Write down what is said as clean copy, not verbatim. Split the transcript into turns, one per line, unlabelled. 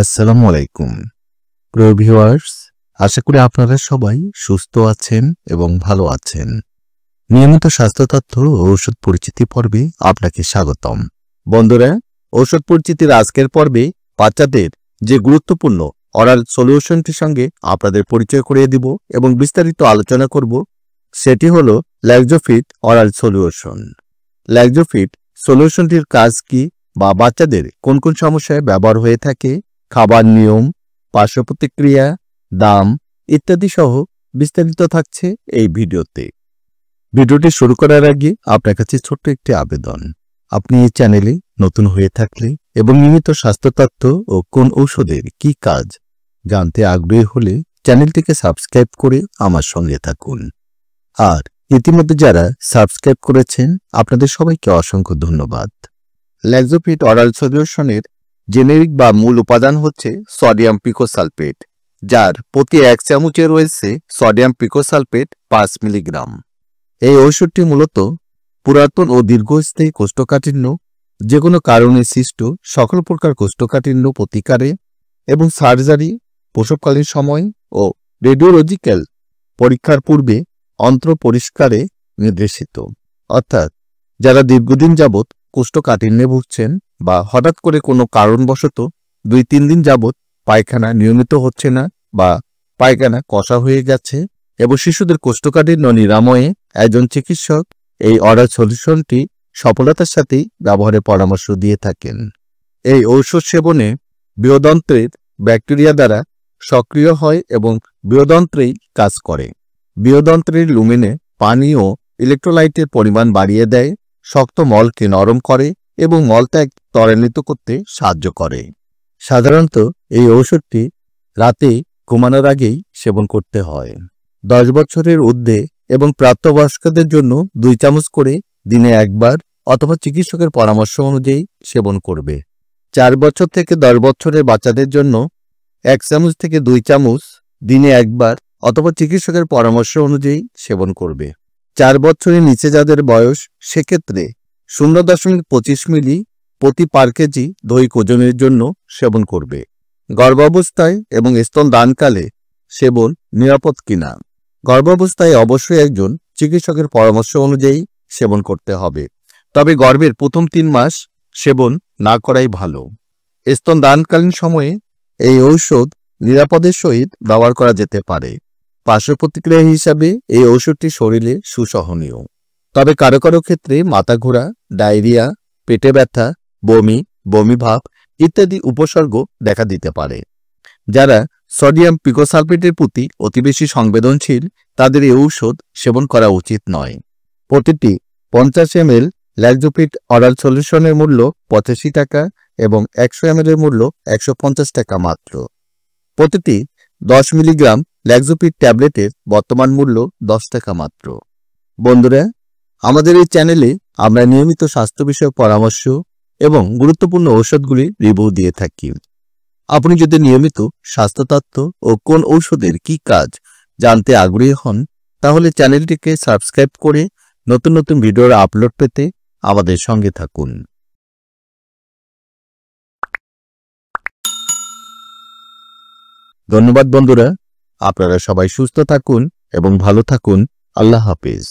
আসসালামু আলাইকুম প্রিয় ভিউয়ার্স, আশা করি আপনারা সবাই সুস্থ আছেন এবং ভালো আছেন। নিয়মিত স্বাস্থ্য তথ্য ও ঔষধ পরিচিতি পর্বে আপনাকে স্বাগতম। বন্ধুরা, ঔষধ পরিচিতির আজকের পর্বে বাচ্চাদের যে গুরুত্বপূর্ণ অরাল সলিউশনটির সঙ্গে আপনাদের পরিচয় করিয়ে দিব এবং বিস্তারিত আলোচনা করব, সেটি হলো ল্যাক্সোফিট অরাল সলিউশন। ল্যাক্সোফিট সলিউশনটির কাজ কি বা বাচ্চাদের কোন কোন সমস্যায় ব্যবহার হয়ে থাকে, খাবার নিয়ম, পার্শ্ব প্রতিক্রিয়া, দাম ইত্যাদি সহ বিস্তারিত থাকছে এই ভিডিওতে। ভিডিওটি শুরু করার আগে আপনার কাছে ছোট্ট একটি আবেদন। আপনি এই চ্যানেলে নতুন হয়ে থাকলে এবং নিয়মিত স্বাস্থ্য তথ্য ও কোন ঔষধের কি কাজ জানতে আগ্রহী হলে চ্যানেলটিকে সাবস্ক্রাইব করে আমার সঙ্গে থাকুন। আর ইতিমধ্যে যারা সাবস্ক্রাইব করেছেন আপনাদের সবাইকে অসংখ্য ধন্যবাদ। ল্যাক্সোফিট অরাল সলিউশনের জেনেরিক বা মূল উপাদান হচ্ছে সোডিয়াম পিকোসালফেট, যার প্রতি 1 চামচে রয়েছে সোডিয়াম পিকোসালফেট 5 মিলিগ্রাম। এই ঔষধটি মূলত পুরাতন ও দীর্ঘস্থায়ী কোষ্ঠকাঠিন্য, যে কোনো কারণে সৃষ্ট সকল প্রকার কোষ্ঠকাঠিন্য প্রতিকারে এবং সার্জারি, প্রসবকালীন সময় ও রেডিওলজিক্যাল পরীক্ষার পূর্বে অন্ত্র পরিষ্কারে নির্দেশিত। অর্থাৎ যারা দীর্ঘদিন যাবৎ কোষ্ঠকাঠিন্যে ভুগছেন বা হঠাৎ করে কোনো কারণবশত 2-3 দিন যাবৎ পায়খানা নিয়মিত হচ্ছে না বা পায়খানা কষা হয়ে যাচ্ছে এবং শিশুদের কোষ্ঠকাঠিন্য নিরাময়ে একজন চিকিৎসক এই অরাল সলিউশনটি সফলতার সাথেই ব্যবহারের পরামর্শ দিয়ে থাকেন। এই ঔষধ সেবনে বৃহদন্ত্রের ব্যাকটেরিয়া দ্বারা সক্রিয় হয় এবং বৃহদন্ত্রেই কাজ করে। বৃহদন্ত্রের লুমেনে পানি ও ইলেকট্রোলাইটের পরিমাণ বাড়িয়ে দেয়, শক্ত মলকে নরম করে এবং মলত্যাগ ত্বরান্বিত করতে সাহায্য করে। সাধারণত এই ঔষধটি রাতে ঘুমানোর আগেই সেবন করতে হয়। 10 বছরের ঊর্ধ্বে এবং প্রাপ্তবয়স্কদের জন্য 2 চামচ করে দিনে একবার অথবা চিকিৎসকের পরামর্শ অনুযায়ী সেবন করবে। 4 বছর থেকে 10 বছরের বাচ্চাদের জন্য 1 চামচ থেকে 2 চামচ দিনে একবার অথবা চিকিৎসকের পরামর্শ অনুযায়ী সেবন করবে। 4 বছরের নিচে যাদের বয়স, সেক্ষেত্রে 0.25 মিলি প্রতি পার কেজি দৈহিক ওজনের জন্য সেবন করবে। গর্ভাবস্থায় এবং স্তনদানকালে সেবন নিরাপদ কিনা? গর্ভাবস্থায় অবশ্যই একজন চিকিৎসকের পরামর্শ অনুযায়ী সেবন করতে হবে, তবে গর্ভের প্রথম 3 মাস সেবন না করাই ভালো। স্তনদানকালীন সময়ে এই ঔষধ নিরাপদের সহিত ব্যবহার করা যেতে পারে। পার্শ্ব প্রতিক্রিয়া হিসাবে এই ঔষধটি শরীরে সুসহনীয়, তবে কারো কারো ক্ষেত্রে মাথা ঘোরা, ডায়রিয়া, পেটে ব্যথা, বমি, বমিভাব ইত্যাদি উপসর্গ দেখা দিতে পারে। যারা সোডিয়াম পিকোসালফেটের প্রতি অতি বেশি সংবেদনশীল তাদের এই ঔষধ সেবন করা উচিত নয়। প্রতিটি 50 ml ল্যাক্সোফিট অরাল সলিউশনের মূল্য 85 টাকা এবং 100 ml এর মূল্য 150 টাকা মাত্র। প্রতিটি 10 মিলিগ্রাম ল্যাক্সোফিট ট্যাবলেটের বর্তমান মূল্য 10 টাকা মাত্র। বন্ধুরা, আমাদের এই চ্যানেলে আমরা নিয়মিত স্বাস্থ্য বিষয়ক পরামর্শ এবং গুরুত্বপূর্ণ ঔষধগুলি রিভিউ দিয়ে থাকি। আপনি যদি নিয়মিত স্বাস্থ্য তথ্য ও কোন ঔষধের কি কাজ জানতে আগ্রহী হন, তাহলে চ্যানেলটিকে সাবস্ক্রাইব করে নতুন নতুন ভিডিওর আপলোড পেতে আমাদের সঙ্গে থাকুন। ধন্যবাদ বন্ধুরা, আপনারা সবাই সুস্থ থাকুন এবং ভালো থাকুন। আল্লাহ হাফেজ।